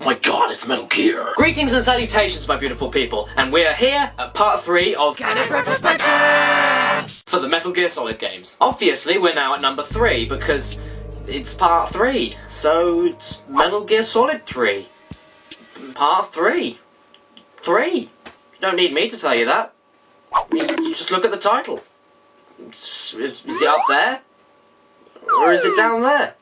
My god, it's Metal Gear! Greetings and salutations, my beautiful people, and we are here at part 3 of Caddy's Retrospectivas for the Metal Gear Solid games. Obviously, we're now at number 3 because it's part 3, so it's Metal Gear Solid 3. Part 3. 3. You don't need me to tell you that. You just look at the title. Is it up there? Or is it down there?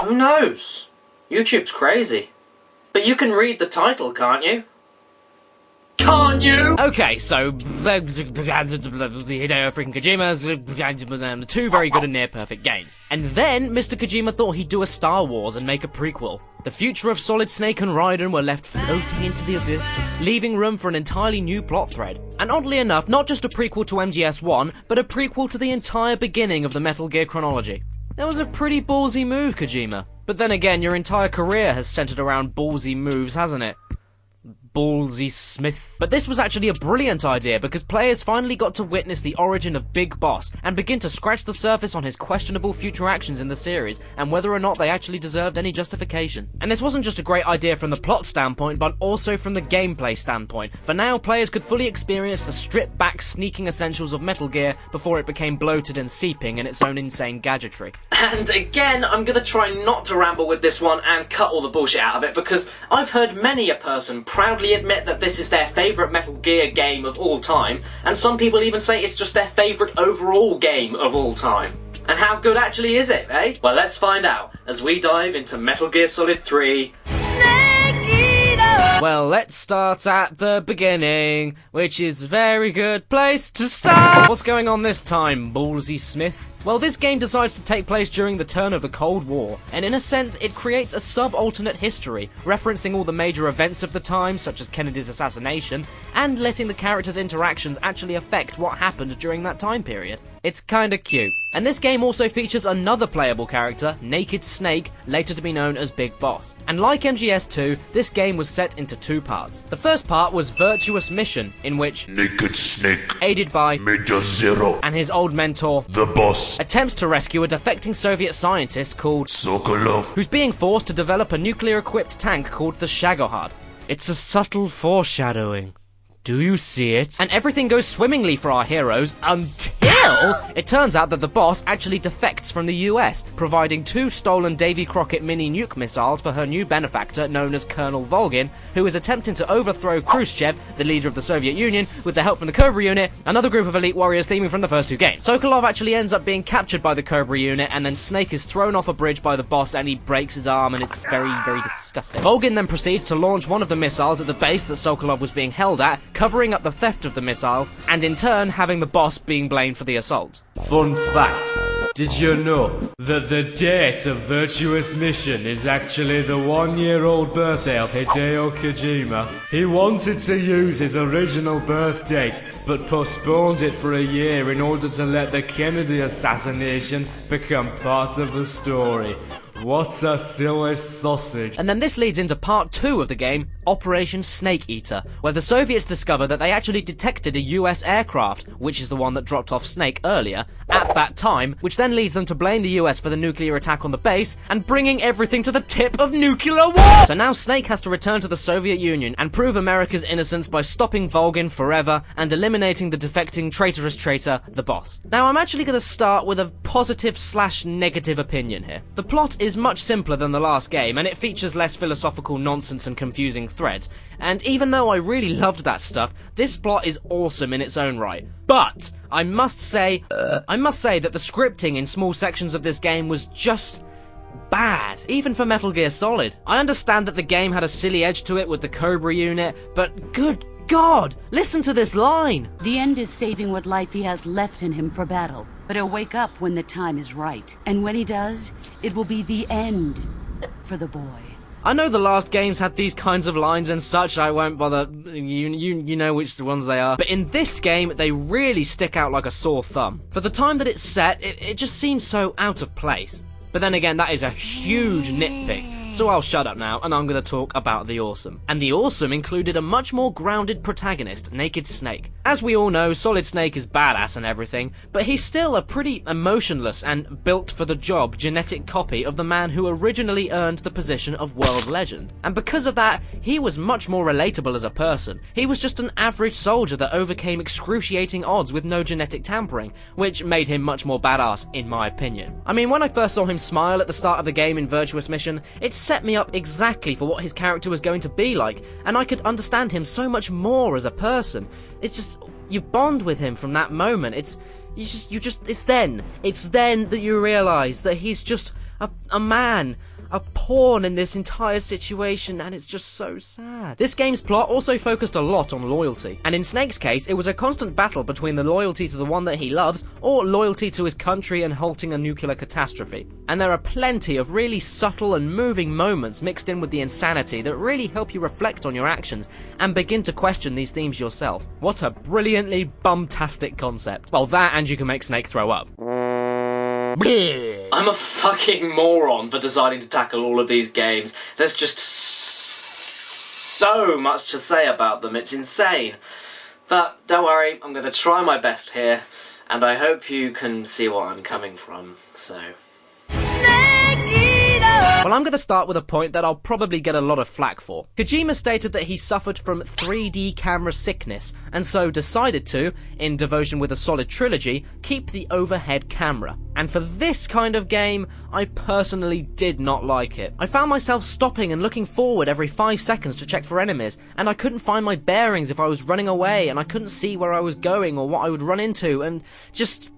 Who knows? YouTube's crazy. But you can read the title, can't you? Can't you? Okay, so Hideo freaking Kojima's two very good and near perfect games. And then Mr. Kojima thought he'd do a Star Wars and make a prequel. The future of Solid Snake and Raiden were left floating into the abyss, leaving room for an entirely new plot thread. And oddly enough, not just a prequel to MGS1, but a prequel to the entire beginning of the Metal Gear chronology. That was a pretty ballsy move, Kojima. But then again, your entire career has centered around ballsy moves, hasn't it? Ballsy Smith. But this was actually a brilliant idea because players finally got to witness the origin of Big Boss and begin to scratch the surface on his questionable future actions in the series and whether or not they actually deserved any justification. And this wasn't just a great idea from the plot standpoint, but also from the gameplay standpoint. For now, players could fully experience the stripped back sneaking essentials of Metal Gear before it became bloated and seeping in its own insane gadgetry. And again, I'm gonna try not to ramble with this one and cut all the bullshit out of it because I've heard many a person proudly admit that this is their favourite Metal Gear game of all time, and some people even say it's just their favourite overall game of all time. And how good actually is it, eh? Well, let's find out as we dive into Metal Gear Solid 3. Well, let's start at the beginning, which is a very good place to start. What's going on this time, Ballsy Smith? Well, this game decides to take place during the turn of the Cold War, and in a sense, it creates a sub-alternate history, referencing all the major events of the time, such as Kennedy's assassination, and letting the characters' interactions actually affect what happened during that time period. It's kinda cute. And this game also features another playable character, Naked Snake, later to be known as Big Boss. And like MGS2, this game was set into 2 parts. The first part was Virtuous Mission, in which Naked Snake, aided by Major Zero, and his old mentor, the Boss, attempts to rescue a defecting Soviet scientist called Sokolov, who's being forced to develop a nuclear-equipped tank called the Shagohod. It's a subtle foreshadowing. Do you see it? And everything goes swimmingly for our heroes until it turns out that the boss actually defects from the US, providing 2 stolen Davy Crockett mini nuke missiles for her new benefactor known as Colonel Volgin, who is attempting to overthrow Khrushchev, the leader of the Soviet Union, with the help from the Cobra Unit, another group of elite warriors theming from the first 2 games. Sokolov actually ends up being captured by the Cobra Unit, and then Snake is thrown off a bridge by the boss and he breaks his arm, and it's very, very disgusting. Volgin then proceeds to launch one of the missiles at the base that Sokolov was being held at, covering up the theft of the missiles, and in turn having the boss being blamed for the assault. Fun fact, did you know that the date of Virtuous Mission is actually the 1-year-old birthday of Hideo Kojima? He wanted to use his original birth date, but postponed it for a year in order to let the Kennedy assassination become part of the story. What a silly sausage. And then this leads into part 2 of the game, Operation Snake Eater, where the Soviets discover that they actually detected a US aircraft, which is the one that dropped off Snake earlier, at that time, which then leads them to blame the US for the nuclear attack on the base, and bringing everything to the tip of nuclear war! So now Snake has to return to the Soviet Union and prove America's innocence by stopping Volgin forever and eliminating the defecting traitorous traitor, the boss. Now I'm actually going to start with a positive/negative opinion here. The plot is much simpler than the last game, and it features less philosophical nonsense and confusing threads. And even though I really loved that stuff, this plot is awesome in its own right. But I must say that the scripting in small sections of this game was just bad, even for Metal Gear Solid. I understand that the game had a silly edge to it with the Cobra Unit, but good God, listen to this line! The end is saving what life he has left in him for battle, but he'll wake up when the time is right. And when he does, it will be the end for the boy. I know the last games had these kinds of lines and such, I won't bother, you know which ones they are. But in this game, they really stick out like a sore thumb. For the time that it's set, it just seems so out of place. But then again, that is a huge nitpick. So I'll shut up now, and I'm gonna talk about the awesome. And the awesome included a much more grounded protagonist, Naked Snake. As we all know, Solid Snake is badass and everything, but he's still a pretty emotionless and built-for-the-job genetic copy of the man who originally earned the position of world legend. And because of that, he was much more relatable as a person. He was just an average soldier that overcame excruciating odds with no genetic tampering, which made him much more badass, in my opinion. I mean, when I first saw him smile at the start of the game in Virtuous Mission, it set me up exactly for what his character was going to be like, and I could understand him so much more as a person. It's just, you bond with him from that moment. It's then that you realise that he's just a man, a pawn in this entire situation, and it's just so sad. This game's plot also focused a lot on loyalty, and in Snake's case, it was a constant battle between the loyalty to the one that he loves, or loyalty to his country and halting a nuclear catastrophe. And there are plenty of really subtle and moving moments mixed in with the insanity that really help you reflect on your actions and begin to question these themes yourself. What a brilliantly bumtastic concept. Well, that, and you can make Snake throw up. I'm a fucking moron for deciding to tackle all of these games. There's just so much to say about them, it's insane. But don't worry, I'm going to try my best here, and I hope you can see where I'm coming from, so... Well, I'm going to start with a point that I'll probably get a lot of flack for. Kojima stated that he suffered from 3D camera sickness, and so decided to, in devotion with a solid trilogy, keep the overhead camera. And for this kind of game, I personally did not like it. I found myself stopping and looking forward every 5 seconds to check for enemies, and I couldn't find my bearings if I was running away, and I couldn't see where I was going or what I would run into, and just...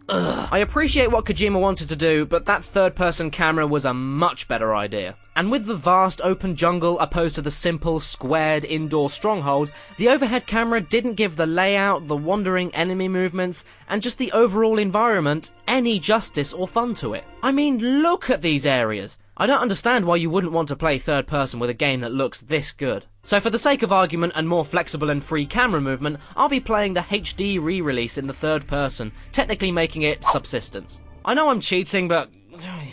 Ugh. I appreciate what Kojima wanted to do, but that third-person camera was a much better idea. And with the vast open jungle opposed to the simple, squared indoor strongholds, the overhead camera didn't give the layout, the wandering enemy movements, and just the overall environment any justice or fun to it. I mean, look at these areas! I don't understand why you wouldn't want to play third person with a game that looks this good. So for the sake of argument and more flexible and free camera movement, I'll be playing the HD re-release in the third person, technically making it Subsistence. I know I'm cheating, but...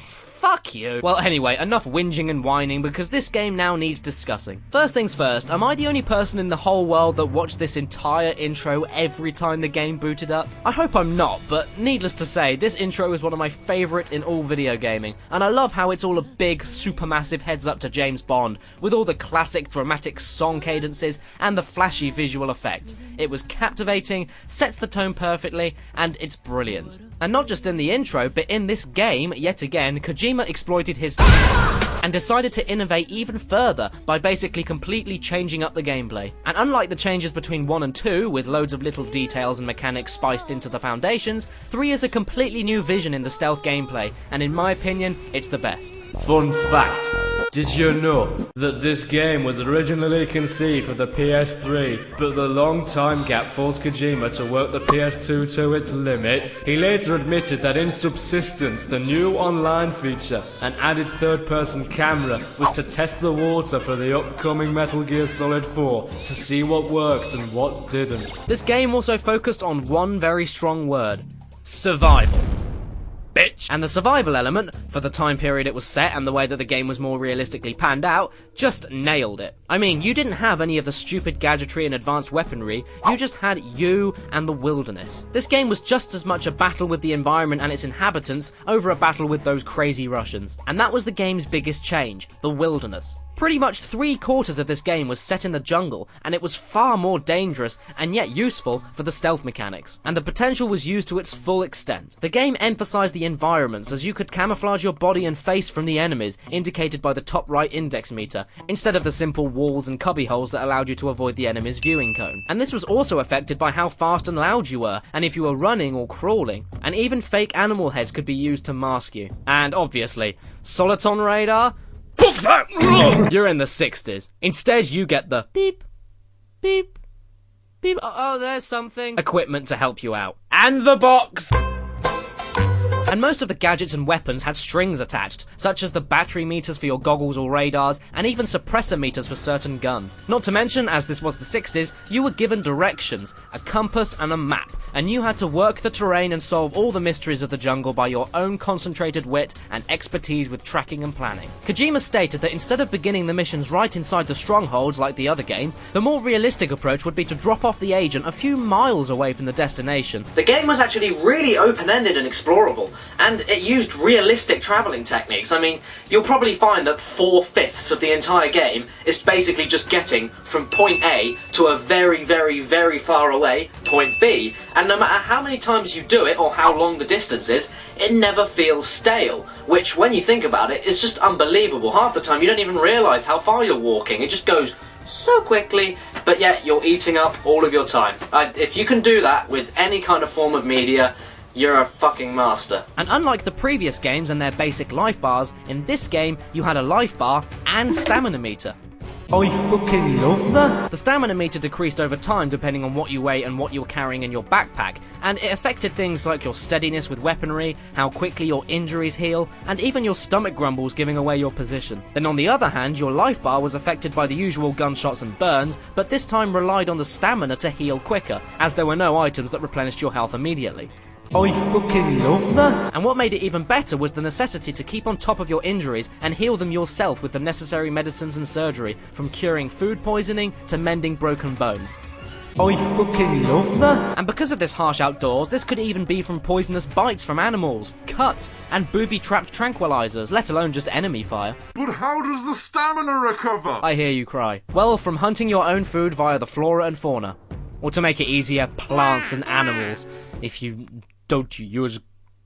fuck you! Well, anyway, enough whinging and whining, because this game now needs discussing. First things first, am I the only person in the whole world that watched this entire intro every time the game booted up? I hope I'm not, but needless to say, this intro is one of my favourite in all video gaming, and I love how it's all a big, supermassive heads up to James Bond, with all the classic dramatic song cadences and the flashy visual effects. It was captivating, sets the tone perfectly, and it's brilliant. And not just in the intro, but in this game, yet again, Kojima exploited his and decided to innovate even further by basically completely changing up the gameplay. And unlike the changes between 1 and 2, with loads of little details and mechanics spiced into the foundations, 3 is a completely new vision in the stealth gameplay, and in my opinion, it's the best. Fun fact. Did you know that this game was originally conceived for the PS3, but the long time gap forced Kojima to work the PS2 to its limits? He later admitted that in Subsistence, the new online feature, an added third-person camera, was to test the water for the upcoming Metal Gear Solid 4, to see what worked and what didn't. This game also focused on one very strong word: survival. Bitch. And the survival element, for the time period it was set and the way that the game was more realistically panned out, just nailed it. I mean, you didn't have any of the stupid gadgetry and advanced weaponry, you just had you and the wilderness. This game was just as much a battle with the environment and its inhabitants over a battle with those crazy Russians. And that was the game's biggest change, the wilderness. Pretty much 3/4 of this game was set in the jungle, and it was far more dangerous and yet useful for the stealth mechanics, and the potential was used to its full extent. The game emphasised the environments, as you could camouflage your body and face from the enemies, indicated by the top right index meter, instead of the simple walls and cubbyholes that allowed you to avoid the enemy's viewing cone. And this was also affected by how fast and loud you were, and if you were running or crawling, and even fake animal heads could be used to mask you. And obviously, Soliton radar? Fuck that! You're in the 60s. Instead, you get the beep, beep, beep. Oh, there's something. Equipment to help you out. And the box! And most of the gadgets and weapons had strings attached, such as the battery meters for your goggles or radars, and even suppressor meters for certain guns. Not to mention, as this was the 60s, you were given directions, a compass and a map, and you had to work the terrain and solve all the mysteries of the jungle by your own concentrated wit and expertise with tracking and planning. Kojima stated that instead of beginning the missions right inside the strongholds like the other games, the more realistic approach would be to drop off the agent a few miles away from the destination. The game was actually really open-ended and explorable, and it used realistic travelling techniques. I mean, you'll probably find that 4/5 of the entire game is basically just getting from point A to a very, very, very far away point B, and no matter how many times you do it or how long the distance is, it never feels stale, which, when you think about it, is just unbelievable. Half the time you don't even realise how far you're walking. It just goes so quickly, but yet you're eating up all of your time. If you can do that with any kind of form of media, you're a fucking master. And unlike the previous games and their basic life bars, in this game you had a life bar and stamina meter. I fucking love that! The stamina meter decreased over time depending on what you weigh and what you were carrying in your backpack, and it affected things like your steadiness with weaponry, how quickly your injuries heal, and even your stomach grumbles giving away your position. Then on the other hand, your life bar was affected by the usual gunshots and burns, but this time relied on the stamina to heal quicker, as there were no items that replenished your health immediately. I fucking love that! And what made it even better was the necessity to keep on top of your injuries and heal them yourself with the necessary medicines and surgery, from curing food poisoning to mending broken bones. I fucking love that! And because of this harsh outdoors, this could even be from poisonous bites from animals, cuts, and booby-trapped tranquilizers, let alone just enemy fire. But how does the stamina recover? I hear you cry. Well, from hunting your own food via the flora and fauna. Or to make it easier, plants and animals, if you don't use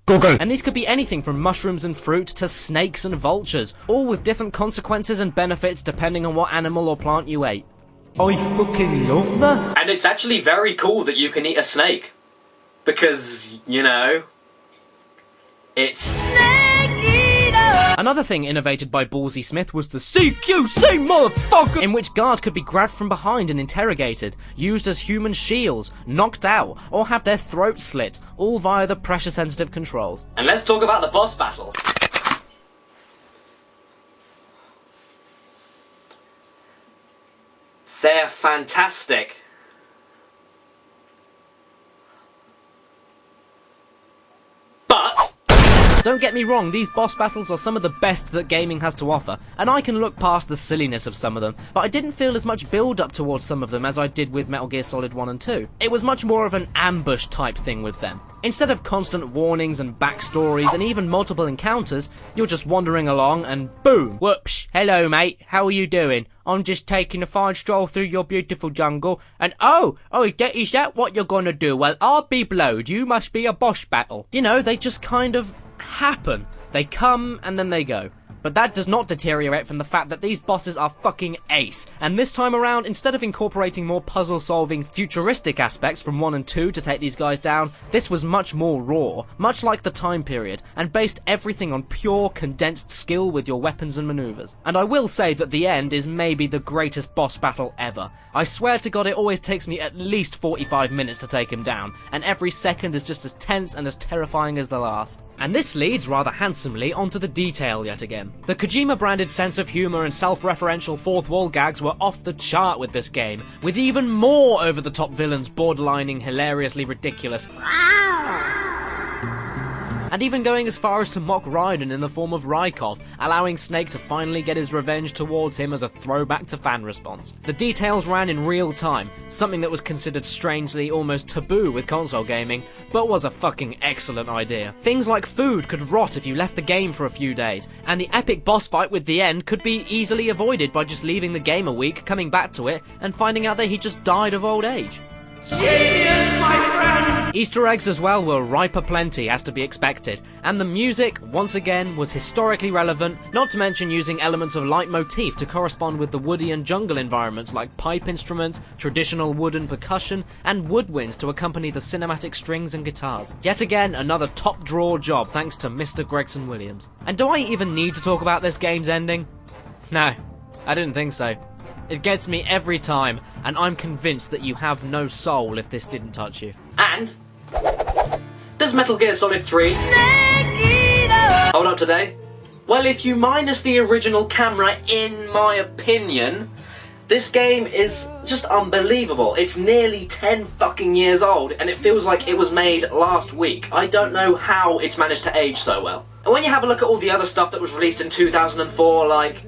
Google. And these could be anything from mushrooms and fruit to snakes and vultures, all with different consequences and benefits depending on what animal or plant you ate. I fucking love that! And it's actually very cool that you can eat a snake. Because, you know, it's Snake Eater! Another thing innovated by Ballsy Smith was the CQC, motherfucker! In which guards could be grabbed from behind and interrogated, used as human shields, knocked out, or have their throats slit, all via the pressure-sensitive controls. And let's talk about the boss battles. They're fantastic. But don't get me wrong, these boss battles are some of the best that gaming has to offer, and I can look past the silliness of some of them, but I didn't feel as much build-up towards some of them as I did with Metal Gear Solid 1 and 2. It was much more of an ambush type thing with them. Instead of constant warnings and backstories and even multiple encounters, you're just wandering along and boom! Whoops! Hello mate, how are you doing? I'm just taking a fine stroll through your beautiful jungle, and is that what you're gonna do? Well, I'll be blowed, you must be a boss battle. You know, they just kind of happen. They come and then they go. But that does not deteriorate from the fact that these bosses are fucking ace. And this time around, instead of incorporating more puzzle-solving, futuristic aspects from 1 and 2 to take these guys down, this was much more raw, much like the time period, and based everything on pure, condensed skill with your weapons and maneuvers. And I will say that the end is maybe the greatest boss battle ever. I swear to God it always takes me at least 45 minutes to take him down, and every second is just as tense and as terrifying as the last. And this leads rather handsomely onto the detail yet again. The Kojima-branded sense of humour and self-referential fourth-wall gags were off the chart with this game, with even more over-the-top villains borderlining hilariously ridiculous. And even going as far as to mock Raiden in the form of Rykov, allowing Snake to finally get his revenge towards him as a throwback to fan response. The details ran in real time, something that was considered strangely almost taboo with console gaming, but was a fucking excellent idea. Things like food could rot if you left the game for a few days, and the epic boss fight with the end could be easily avoided by just leaving the game a week, coming back to it, and finding out that he just died of old age. Genius, my friend! Easter eggs as well were ripe aplenty, as to be expected, and the music, once again, was historically relevant, not to mention using elements of leitmotif to correspond with the woody and jungle environments like pipe instruments, traditional wooden percussion, and woodwinds to accompany the cinematic strings and guitars. Yet again, another top-drawer job thanks to Mr. Gregson Williams. And do I even need to talk about this game's ending? No, I didn't think so. It gets me every time, and I'm convinced that you have no soul if this didn't touch you. And does Metal Gear Solid 3 Hold up today? Well, if you minus the original camera, in my opinion, this game is just unbelievable. It's nearly 10 fucking years old, and it feels like it was made last week. I don't know how it's managed to age so well. And when you have a look at all the other stuff that was released in 2004, like...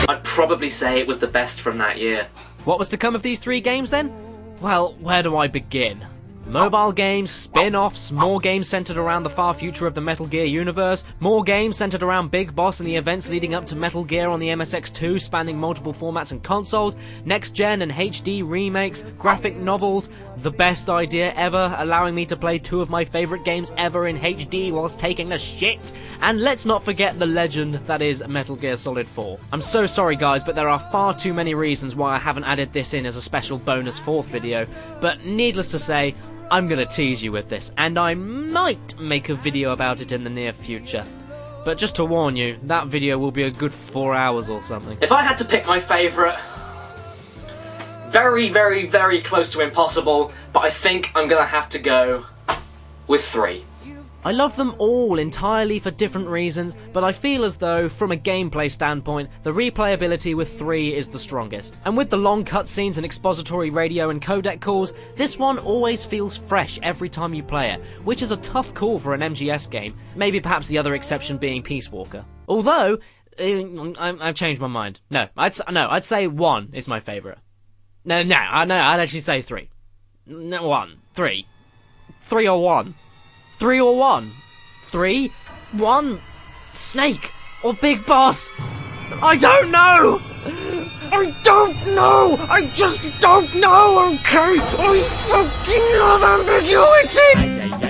I'd probably say it was the best from that year. What was to come of these 3 games then? Well, where do I begin? Mobile games, spin-offs, more games centered around the far future of the Metal Gear universe, more games centered around Big Boss and the events leading up to Metal Gear on the MSX2 spanning multiple formats and consoles, next-gen and HD remakes, graphic novels, the best idea ever, allowing me to play 2 of my favourite games ever in HD whilst taking a shit, and let's not forget the legend that is Metal Gear Solid 4. I'm so sorry guys, but there are far too many reasons why I haven't added this in as a special bonus 4th video, but needless to say, I'm gonna tease you with this, and I might make a video about it in the near future. But just to warn you, that video will be a good 4 hours or something. If I had to pick my favourite, very, very, very close to impossible, but I think I'm gonna have to go with 3. I love them all entirely for different reasons, but I feel as though, from a gameplay standpoint, the replayability with 3 is the strongest. And with the long cutscenes and expository radio and codec calls, this one always feels fresh every time you play it, which is a tough call for an MGS game, maybe perhaps the other exception being Peace Walker. Although, I've changed my mind. No, I'd say 1 is my favourite. No, I'd actually say 3. No, 1. 3. 3 or 1. 3 or 1? 3? 1? Snake? Or Big Boss? I don't know! I don't know! I just don't know, okay? I fucking love ambiguity!